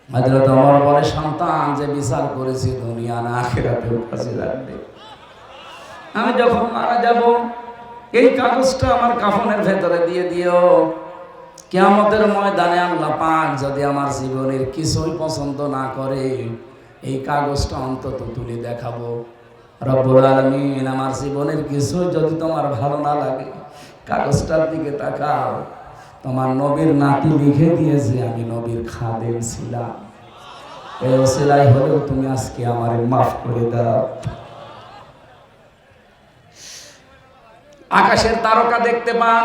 হযরত ওমর বলে, সন্তান, যে বিচার করেছি দুনিয়া না আখিরাতেও কাজে লাগবে। আমি যখন মারা যাব এই কাগজটা আমার কাফনের ভেতরে দিয়ে দিও। কিয়ামতের ময়দানে আল্লাহ পাক যদি আমার জীবনের কিছুই পছন্দ না করে, এই কাগজটা অন্তত তুলে দেখাবো, রব্বুল আলামিন আমার জীবনের কিছুই যদি তোমার ভালো না লাগে, কাগজটার দিকে তাকাও, তোমার নবীর নাতি লিখে দিয়েছে আমি নবীর খাদেম ছিলাম, এই ওসিলায় হলেও তুমি আজকে আমারে মাফ করে দাও। আকাশের তারকা দেখতে পান,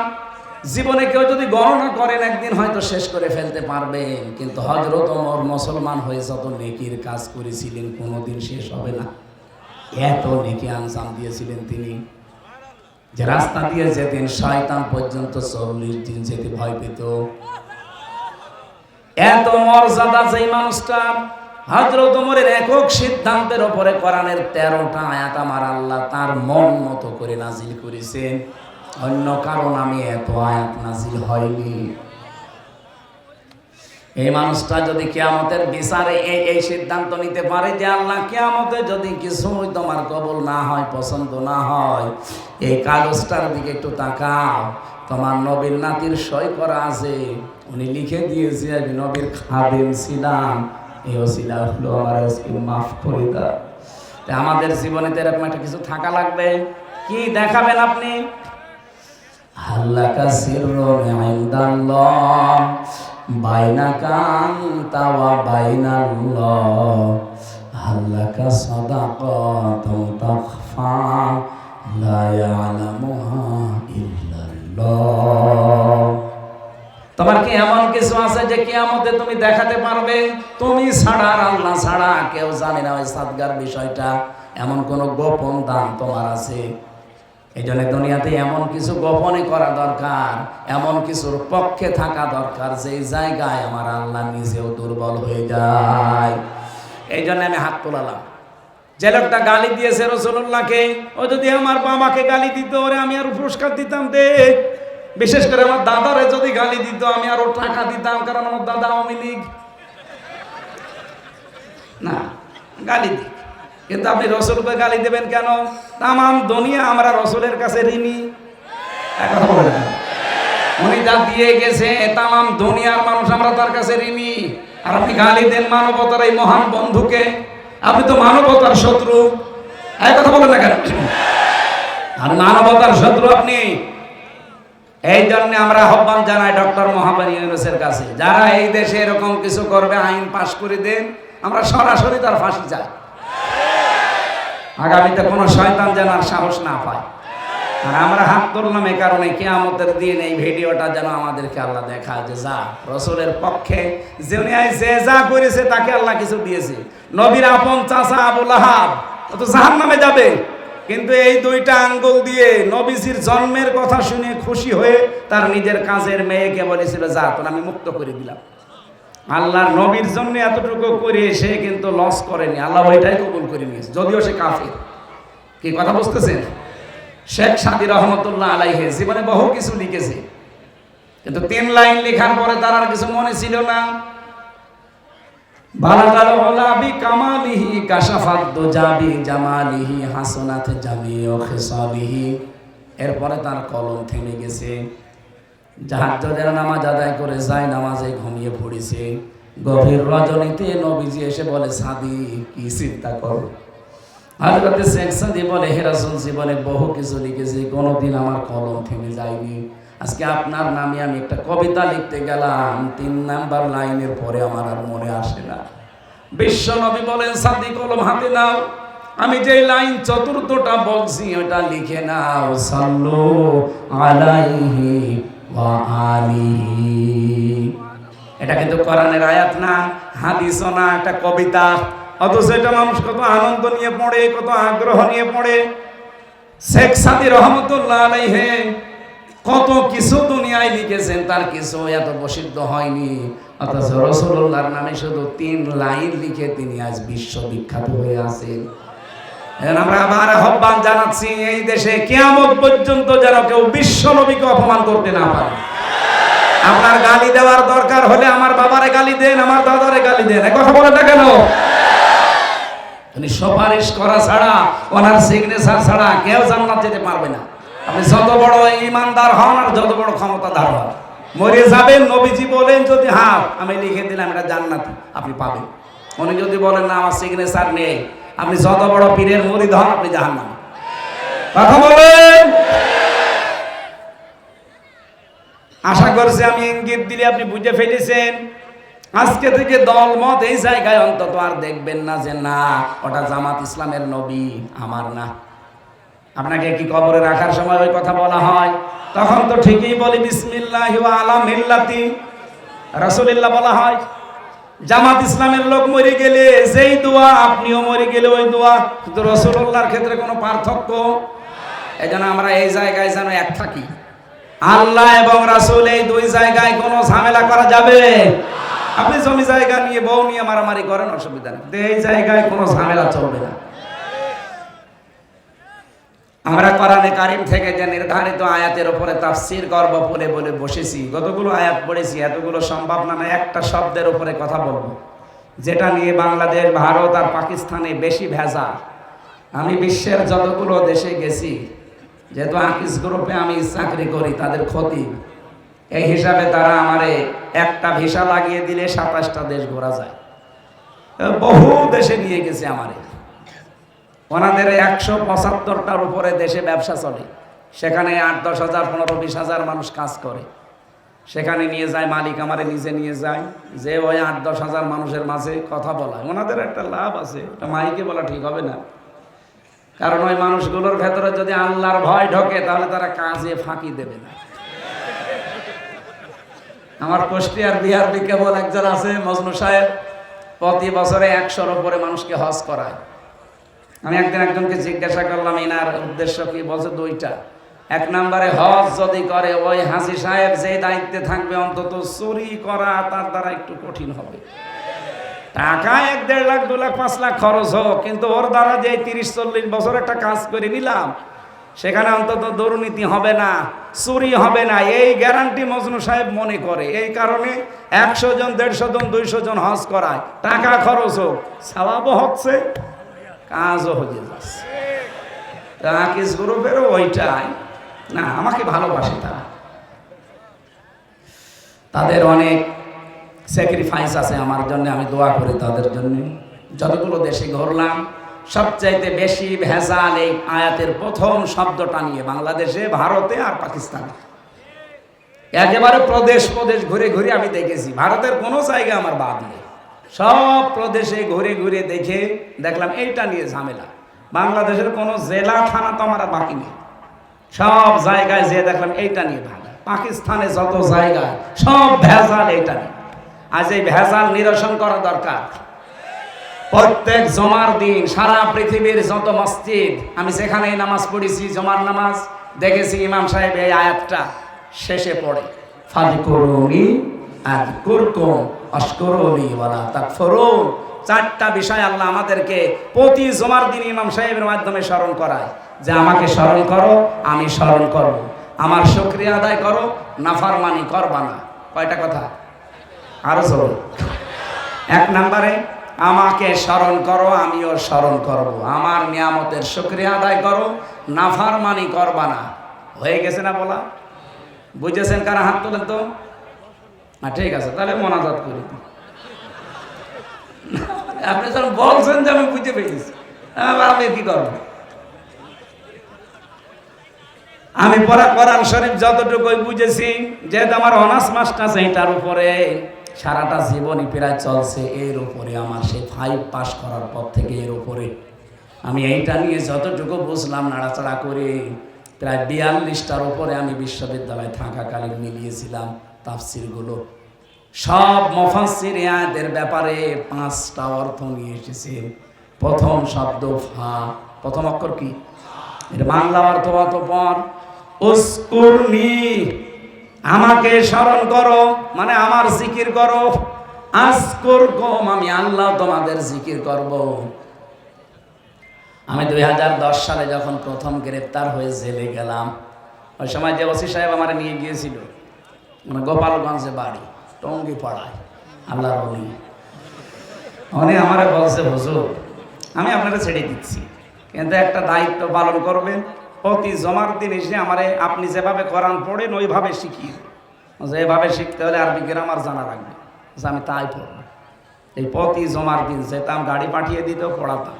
জীবনে কেউ যদি গণনা করেন একদিন হয়তো শেষ করে ফেলতে পারবেন, কিন্তু হযরত ওমর মুসলমান হয়ে যত নেকির কাজ করেছিলেন কোনোদিন শেষ হবে না। এত নেকি আঞ্জাম দিয়েছিলেন তিনি, যে রাস্তা দিয়ে যেতেন শয়তান পর্যন্ত 40 দিন যেতে ভয় পেত। এত মর্যাদা যেই মানুষটার, হযরত ওমরের একক সিদ্ধান্তের উপরে কোরআনের 13টা আয়াত আমার আল্লাহ তার মন মতো করে নাজিল করেছেন, অন্য কারণ আমি এত আয়াত নাজিল হয়নি। এই মানুষটা যদি কিয়ামতের বিচারে এই সিদ্ধান্ত নিতে পারে যে আল্লাহ, কিয়ামতে যদি কিছুই তোমার কবুল না হয়, পছন্দ না হয়, এই কাগজটার দিকে একটু তাকাও, তোমার নবীর নাতির সই করা আছে, উনি লিখে দিয়েছে আমি নবীর খাদেম ছিলাম, এই ওসিলা হলো আমার আজকে মাফ করে দাও। আমাদের জীবনে তো এরকম একটা কিছু থাকা লাগবে। কি দেখাবেন আপনি? হাল্লাকা সিররুন ইনদাল্লাহ বাইনাকা আনতা ওয়া বাইনাল্লাহ, হাল্লাকা সাদাকাতুন তাখফা লা ইয়ালামুহা ইল্লাল্লাহ। তোমার কি এমন কিছু আছে যে কিয়ামতে তুমি দেখাতে পারবে? তুমি ছাড়া আর আল্লাহ ছাড়া কেউ জানে না ওই সাদগার বিষয়টা। এমন কোন গোপন দান তোমার আছে? এই জন্য দুনিয়াতে এমন কিছু গোপনে করা দরকার, এমন কিছুর পক্ষে থাকা দরকার যে জায়গায় আমার আল্লাহ নিজেও দুর্বল হয়ে যায়। এই জন্য আমি হাত তোলালাম। যে লোকটা গালি দিয়েছে রাসূলুল্লাহকে, ও যদি আমার বাবাকে গালি দিত, ওরে আমি আর পুরস্কার দিতাম দে। বিশেষ করে আমার দাদারে যদি গালি দিত, আমি আরো টাকা দিতাম, কারণ আমার দাদা আওয়ামী লীগ। না, গালি দিক, কিন্তু আপনি রসুলকে গালি দেবেন কেন? তামাম দুনিয়া আমরা রসুলের কাছে ঋণী। উনি যা দিয়ে গেছে তামাম দুনিয়ার মানুষ আমরা তার কাছে ঋণী। আর আপনি গালি দেন মানবতার এই মহান বন্ধুকে, আপনি তো মানবতার শত্রু। এই কথা বলেন না কেন? আর মানবতার শত্রু আপনি। এই জন্য আমরা আহ্বান জানাই ডক্টর মোহাম্মদ ইউনূসের কাছে, যারা এই দেশে এরকম কিছু করবে আইন পাশ করে দেন, আমরা সরাসরি তার ফাঁসি চাই। আগামীতে কোনো শয়তান যেন আর সাহস না পায়। আর আমরা হাত তুললাম এই কারণে, কিয়ামতের দিন এই ভিডিওটা যেন আমাদেরকে আল্লাহ দেখায় যে যা রসুলের পক্ষে যে যা করেছে তাকে আল্লাহ কিছু দিয়েছে। নবীর আপন চাচা আবু লাহাব ও তো জাহান্নামে যাবে, কিন্তু এই দুইটা আঙ্গুল দিয়ে নবীজির জন্মের কথা শুনে খুশি হয়ে তার নিজের কাজের মেয়েকে বলেছিল, যা তোর আমি মুক্ত করে দিলাম। আল্লাহর নবীর জন্য এতটুকু করে সে কিন্তু লস করেনি, আল্লাহ ওইটাই কবুল করে নিয়েছে, যদিও সে কাফের। কি কথা বুঝতেছেন? শেখ সাদী রহমতুল্লাহ আলাইহি জীবনে বহু কিছু লিখেছে, কিন্তু 3 লাইন লেখার পরে তার আর কিছু মনে ছিল না। বালাগাল উলাবি কামালিহি কাশাফাত দুজাবি জামালিহি হাসানাত জামিউ খিসালিহি। এরপরে তার কলম থেমে গেছে। তাহাজ্জুদের নামাজ আদায় করে যায় নামাজে ঘুমিয়ে পড়েছে। গভীর রজনীতে নবীজি এসে বলে, সাদী কি চিন্তা করো? হযরত শেখ সাদী বলে, হে রাসূল, জীবনে বহু কিছু লিখেছি, কোনোদিন আমার কলম থেমে যায়নি। আজকে আপনার নামে আমি একটা কবিতা লিখতে গেলাম, 3 নাম্বার লাইনের পরে আমার আর মনে আসে না। বিশ্ব নবী বলেন, সাদী কলম হাতে নাও, আমি যে লাইন চতুর্থটা বলছি ওটা লিখে নাও। সাল্লু আলাইহি ওয়া আলিহি। এটা কিন্তু কোরআনের আয়াত না, হাদিসও না, একটা কবিতা। অথচ এটা মানুষ কত আনন্দ নিয়ে পড়ে, কত আগ্রহ নিয়ে পড়ে। শেখ সাদী রহমতুল্লাহ আলাইহি কত কিছু দুনিয়ায় লিখেছেন, তার কিছু এত প্রসিদ্ধ হয়নি, অথচ রাসূলুল্লাহর নামে শুধু 3 লাইন লিখে তিনি আজ বিশ্ববিখ্যাত হয়ে আছেন। আমরা আবার আহ্বান জানাচ্ছি, এই দেশে কিয়ামত পর্যন্ত যেন কেউ বিশ্ব নবীকে অপমান করতে না পারে। আপনার গালি দেওয়ার দরকার হলে আমার বাবারে গালি দেন, আমার দাদারে গালি দেন, এ কথা বলে না কেন? উনি সুপারিশ করা ছাড়া, ওনার সিগনেচার ছাড়া কেউ জান্নাত যেতে পারবে না। আপনি যত বড় ইমানদার হন আর যত বড় ক্ষমতাধর হন, মরে যাবেন, নবীজি বলেন যদি হ্যাঁ আমি লিখে দিলাম এটা জান্নাতি, আপনি পাবেন। উনি যদি বলেন না আমার সিগনেচার নেই, আপনি যত বড় পীরের মুরিদ হন, আপনি জাহান্নামে। কথা বলেন। আশা করছি আমি ইঙ্গিত দিলে আপনি বুঝে ফেলেছেন। আজকে থেকে দলমত এই জায়গায় অন্তত আর দেখবেন না যে না ওটা জামাত ইসলামের নবী, আমার না। আপনাকে কি কবরে রাখার সময় ওই কথা বলা হয়? তখন তো ঠিকই বলি বিসমিল্লাহি ওয়া আলা মিল্লাতি রাসূলিল্লাহ বলা হয়। জামাত ইসলামের লোক মরে গেলে যেই দোয়া, আপনিও মরে গেলে ওই দোয়া, কিন্তু রাসূলুল্লাহর ক্ষেত্রে কোনো পার্থক্য। এজন্য আমরা এই জায়গায় যেন এক থাকি। আল্লাহ এবং রাসূল এই দুই জায়গায় কোনো ঝামেলা করা যাবে? আপনি জমি জায়গা নিয়ে বউ নিয়ে মারামারি করেন, অসুবিধা নেই, এই জায়গায় কোনো ঝামেলা চলবে না। আমরা কোরআনে কারীম থেকে যে নির্ধারিত আয়াতের উপরে তাফসীর করব বলে বলে বসেছি, কতগুলো আয়াত পড়েছি, এতগুলো সম্ভব না, একটা শব্দের উপরে কথা বলবো যেটা নিয়ে বাংলাদেশ, ভারত আর পাকিস্তানে বেশি ভেজাল। আমি বিশ্বের যতগুলো দেশে গেছি, যেহেতু আকিস গ্রুপে আমি চাকরি করি, তাদের ক্ষতি এই হিসাবে তারা আমারে একটা ভিসা লাগিয়ে দিলে 27টা দেশ ঘোরা যায়। বহু দেশে নিয়ে গেছে আমারে। ওনাদের 175টার উপরে দেশে ব্যবসা চলে, সেখানে 8-10 হাজার 15-20 হাজার মানুষ কাজ করে। সেখানে নিয়ে যায় মালিক, আমারে নিজে নিয়ে যায়, যে ওই 8-10 হাজার মানুষের মাঝে কথা বলা। ওনাদের একটা লাভ আছে, এটা মাইকে বলা ঠিক হবে না, কারণ ওই মানুষগুলোর ভেতরে যদি আল্লাহর ভয় ঢোকে তাহলে তারা কাজে ফাঁকি দেবে না। আমার কুষ্টিয়ার বিহারবি কেবল একজন আছে, মজনু সাহেব, প্রতি বছরে 100-র উপরে মানুষকে হজ করায়। আমি একদিন একজনকে জিজ্ঞাসা করলাম এনার উদ্দেশ্য কি, বলছে 2টা। 1 নম্বরে হজ যদি করে ওই হাজী সাহেব যে দায়িত্বে থাকবে, অন্তত চুরি করা তার দ্বারা একটু কঠিন হবে। টাকা 1-1.5 লাখ 2 লাখ 5 লাখ খরচ হোক, কিন্তু ওর দ্বারা যে 30-40 বছর একটা কাজ করে নিলাম, সেখানে অন্তত দুর্নীতি হবে না, চুরি হবে না, এই গ্যারান্টি মজনু সাহেব মনে করে। এই কারণে 100 জন 150 জন 200 জন হজ করায়, টাকা খরচ হোক, সওয়াবও হচ্ছে, কাজও হয়ে যাচ্ছে। আকিস গ্রুপেরও ওইটাই না, আমাকে ভালোবাসে তারা, তাদের অনেক স্যাক্রিফাইস আছে আমার জন্য, আমি দোয়া করি তাদের জন্য। যতগুলো দেশে ঘুরলাম সবচাইতে বেশি ভেজাল এই আয়াতের প্রথম শব্দটা নিয়ে বাংলাদেশে, ভারতে আর পাকিস্তানে। একেবারে প্রদেশ প্রদেশ ঘুরে ঘুরে আমি দেখেছি, ভারতের কোনো জায়গা আমার বাদ নেই, সব প্রদেশে ঘুরে ঘুরে দেখলাম এইটা নিয়ে ঝামেলা। বাংলাদেশের কোনো জেলা থানা তো আমার বাকি নেই, সব জায়গায় যে দেখলাম এইটা নিয়ে ভাঙা। পাকিস্তানে যত জায়গায় সব ভেজাল এইটা নিয়ে। আজ এই ভেজাল নিরসন করা দরকার। প্রত্যেক জমার দিন সারা পৃথিবীর যত মসজিদ, আমি যেখানেই নামাজ পড়েছি, জমার নামাজ, দেখেছি ইমাম সাহেব এই আয়াতটা শেষে পড়ে, ফাযকুরুনি আযকুরকুম ওয়াশকুরুলি ওয়ালা তাকফুরুন। 4টা বিষয় আল্লাহ আমাদেরকে প্রতি জমার দিন ইমাম সাহেবের মাধ্যমে স্মরণ করায়, যে আমাকে স্মরণ করো, আমি স্মরণ করব, আমার শুকরিয়া আদায় করো, নাফরমানি করবা না। কয়টা কথা? আরো চলো। 1 নম্বরে আমাকে স্মরণ করো, আমিও স্মরণ করব, আমার নিয়ামতের শুকরিয়া আদায় করো, নাফরমানি করবা না। হয়ে গেছে না বলা? বুঝেছেন কারা? হাত তোলেন তো। ঠিক আছে, তাহলে মোনাজাত করি। আপনি যখন বলছেন যে আমি বুঝে পেয়েছি, আমি কি করবো? আমি পড়া কোরআন শরীফ যতটুকুই বুঝেছি, যেহেতু আমার অনার্স মাস্টার্স এইটার উপরে সারাটা জীবনই প্রায় চলছে, এর উপরে আমার সেই 5 পাস করার পর থেকে এর উপরে আমি এইটা নিয়ে যতটুকু বুঝলাম, নাড়াচাড়া করে প্রায় 42টার উপরে আমি বিশ্ববিদ্যালয়ে থাকাকালীন মিলিয়েছিলাম তাফসিরগুলো। সব মুফাসসির আয়াতের ব্যাপারে 5টা অর্থ নিয়ে এসেছে। প্রথম শব্দ ফা, প্রথম অক্ষর কি? এর বাংলা অর্থ অতঃপর, উযকুরনি, আমাকে স্মরণ করো, মানে আমার জিকির করো। আযকুরকুম, আমি আল্লাহ তোমাদের জিকির করব। আমি 2010 সালে যখন প্রথম গ্রেফতার হয়ে জেলে গেলাম, ওই সময় যে ওসি সাহেব আমার নিয়ে গিয়েছিল, মানে গোপালগঞ্জে বাড়ি, টঙ্গি পাড়ায়, আল্লাহর ওলি, উনি আমারে বলছে, হুজুর আমি আপনারা ছেড়ে দিচ্ছি, কিন্তু একটা দায়িত্ব পালন করবেন, প্রতি জমার দিন এসে আমারে আপনি যেভাবে কোরআন পড়েন ওইভাবে শিখিয়ে, যেভাবে শিখতে হলে আরবি গ্রামার জানা লাগবে। আমি তাই পড়ব। এই প্রতি জমার দিন যেতাম, গাড়ি পাঠিয়ে দিত, পড়াতাম।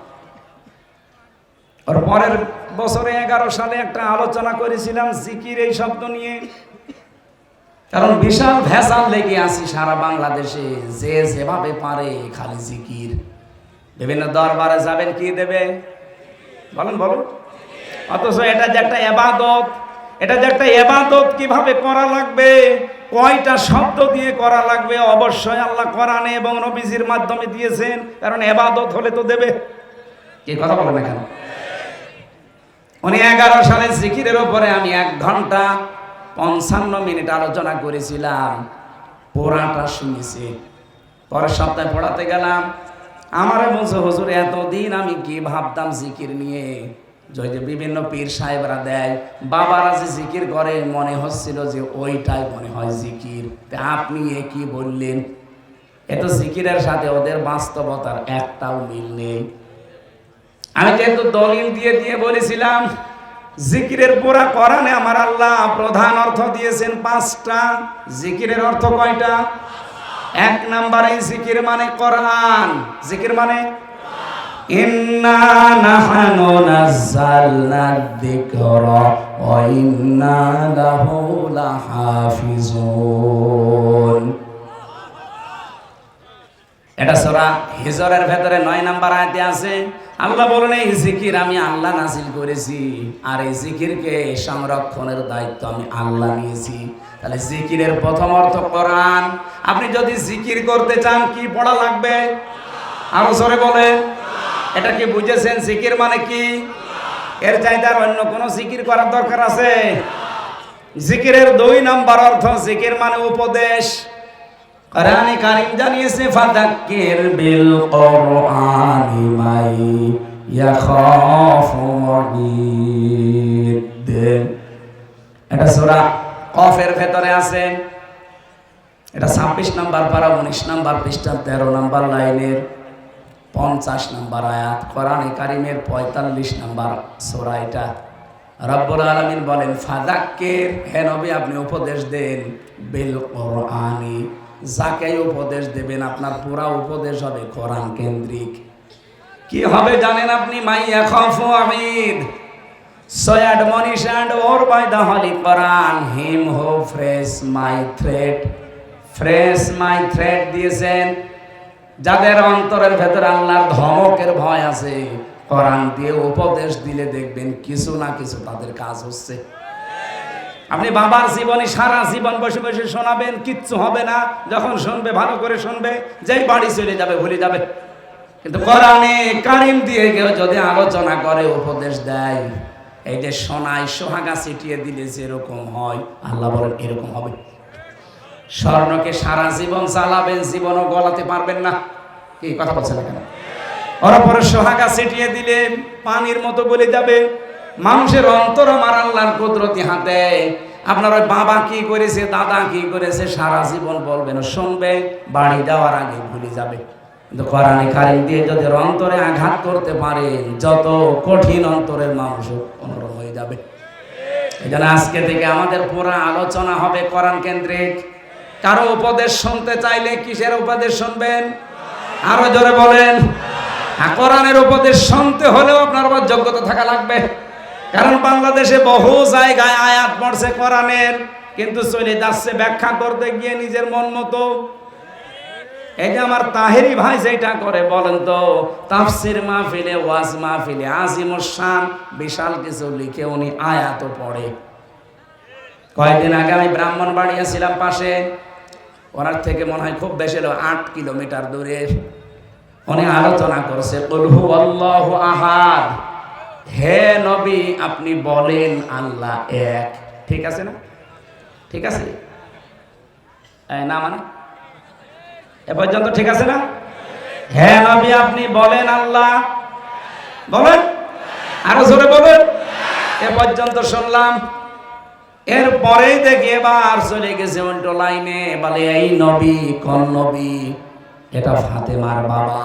ওর পরের বছরে 11 সালে একটা আলোচনা করেছিলাম জিকির এই শব্দ নিয়ে, কারণ বিশাল ভেজাল লেগে আছি সারা বাংলাদেশে, যে যেভাবে পারে খালি জিকির। বিভিন্ন দরবারে যাবেন, কি দেবে বলেন বলুন, অথচ এটা যে একটা ইবাদত, এটা যে একটা ইবাদত কিভাবে করা লাগবে, কয়টা শব্দ দিয়ে করা লাগবে, অবশ্যই আল্লাহ কোরআনে এবং নবীজির মাধ্যমে দিয়েছেন, কারণ ইবাদত হলে তো দেবে। কি কথা বলেন না কেন? উনি 11 সালে জিকিরের উপরে আমি 1 ঘন্টা 55 মিনিট আলোচনা করেছিলাম, পুরাটা শুনেছি। পরের সপ্তাহে পড়াতে গেলাম, আমারে বলছে, হুজুর এতদিন আমি কি ভাবতাম জিকির নিয়ে, যে বিভিন্ন পীর সাহেবরা দেয়, বাবারা যে জিকির করে, মনে হচ্ছিল যে ওইটাই মনে হয় জিকির। আপনি এ কি বললেন? এত জিকিরের সাথে ওদের বাস্তবতার একটাও মিল নেই। আমি যেহেতু দলিল দিয়ে দিয়ে বলেছিলাম, জিকিরের পুরা কোরআনে আমার আল্লাহ প্রধান অর্থ দিয়েছেন 5টা। জিকিরের অর্থ কয়টা? 1 নম্বরে জিকির মানে কোরআন, জিকির মানে ইন্না নাহনু নাযালনা যিকরা ওয়া ইন্না লাহু লাহাফিজুন। এটা সূরা হিজরের ভেতরে 9 নম্বর আয়াতে আছে। আল্লাহ বলেন, এই জিকির আমি আল্লাহ নাযিল করেছি, আর এই জিকিরকে সংরক্ষণের দায়িত্ব আমি আল্লাহ নিয়েছি। তাহলে জিকিরের প্রথম অর্থ কোরআন। আপনি যদি জিকির করতে চান, কি পড়া লাগবে? আরো জোরে বলেন। এটা কি বুঝেছেন? জিকির মানে কি? এর চাইতে আর অন্য কোনো জিকির করার দরকার আছে? জিকিরের 2 নম্বর অর্থ, জিকির মানে উপদেশ। কোরআনে কারীম জানিয়েছে, ফাযাক্কির বিল কুরআনি মাই ইয়াখাফু ওয়াঈদ। এটা সূরা কফের ভেতরে আছে। এটা 26 নম্বর পারা, 19 নম্বর পৃষ্ঠা, 13 নম্বর লাইনের 50 নম্বর আয়াত, কোরআনে কারীমের 45 নম্বর সূরা। এটা রব্বুল আলামিন বলেন, ফাযাক্কির, হে নবী আপনি উপদেশ দেন, বিল কুরআনি, যাকে উপদেশ দেবেন আপনার পুরা উপদেশ হবে কোরআন কেন্দ্রিক। কি হবে জানেন আপনি? মাইয়া খাফু Amit, so admonish and or by the holy Quran him who fresh my threat দিয়েছেন যাদের অন্তরের ভেতরে আল্লাহর ধমকের ভয় আছে, কোরআন দিয়ে উপদেশ দিলে দেখবেন কিছু না কিছু তাদের কাজ হচ্ছে। আপনি বাবার জীবনে সারা জীবন বসে বসে শোনাবেন, কিচ্ছু হবে না। যখন শুনবে ভালো করে শুনবে, যেই বাড়ি চলে যাবে ভুলে যাবে। কিন্তু কোরআনে কারীম দিয়ে কেউ যদি আলোচনা করে, উপদেশ দেয়, এই যে শোনায়, সোহাগা ছিটিয়ে দিলে যেরকম হয়, আল্লাহ বলেন এরকম হবে। স্বর্ণকে সারা জীবন চালাবেন, জীবনও গলাতে পারবেন না। কি কথা বলছেন না কেন? ওর পরে সোহাগা ছিটিয়ে দিলে পানির মতো গলে যাবে। মানুষের অন্তর আমার আল্লাহর কুদরতি হাতে। আপনার ওই বাবা কি করেছে, দাদা কি করেছে, সারা জীবন বলবেন, শুনবে, বাড়ি যাওয়ার আগে ভুলে যাবে। কিন্তু কোরআনে কারীম দিয়ে যদি অন্তরে আঘাত করতে পারেন, যত কঠিন অন্তরের মানুষ অনুরোধ হয়ে যাবে। এই জন্য আজকে থেকে আমাদের পুরো আলোচনা হবে কোরআন কেন্দ্রিক। কারো উপদেশ শুনতে চাইলে কিসের উপদেশ শুনবেন? আরো জোরে বলেন। কোরআনের উপদেশ শুনতে হলেও আপনার যোগ্যতা থাকা লাগবে। কারণ বাংলাদেশে বহু জায়গায় আয়াত পড়ছে কোরআনের, কিন্তু চলে যাচ্ছে ব্যাখ্যা করতে গিয়ে নিজের মন মতো। এই যে আমার তাহেরি ভাই যেটা করে, বলেন তো, তাফসির মাহফিলে, ওয়াজ মাহফিলে আজিমুস শান বিশাল কিছু লিখে উনি আয়াতও পড়ে। কয়েকদিন আগে আমি ব্রাহ্মণবাড়িয়া ছিলাম পাশে, ওনার থেকে মনে হয় খুব বেশি 8 কিলোমিটার দূরে। উনি আলোচনা করছে, কুল হুয়াল্লাহু আহাদ, হে নবী আপনি বলেন আল্লাহ এক। ঠিক আছে না? ঠিক আছে না মানে এ পর্যন্ত ঠিক আছে না? হ্যাঁ নবী আপনি বলেন আল্লাহ, বলেন আরো জোরে বলেন। এ পর্যন্ত শুনলাম। এরপরেই দেখি এবার চলে গেছে উল্টো লাইনে, বলে এই নবী কোন নবী? এটা ফাতেমার বাবা।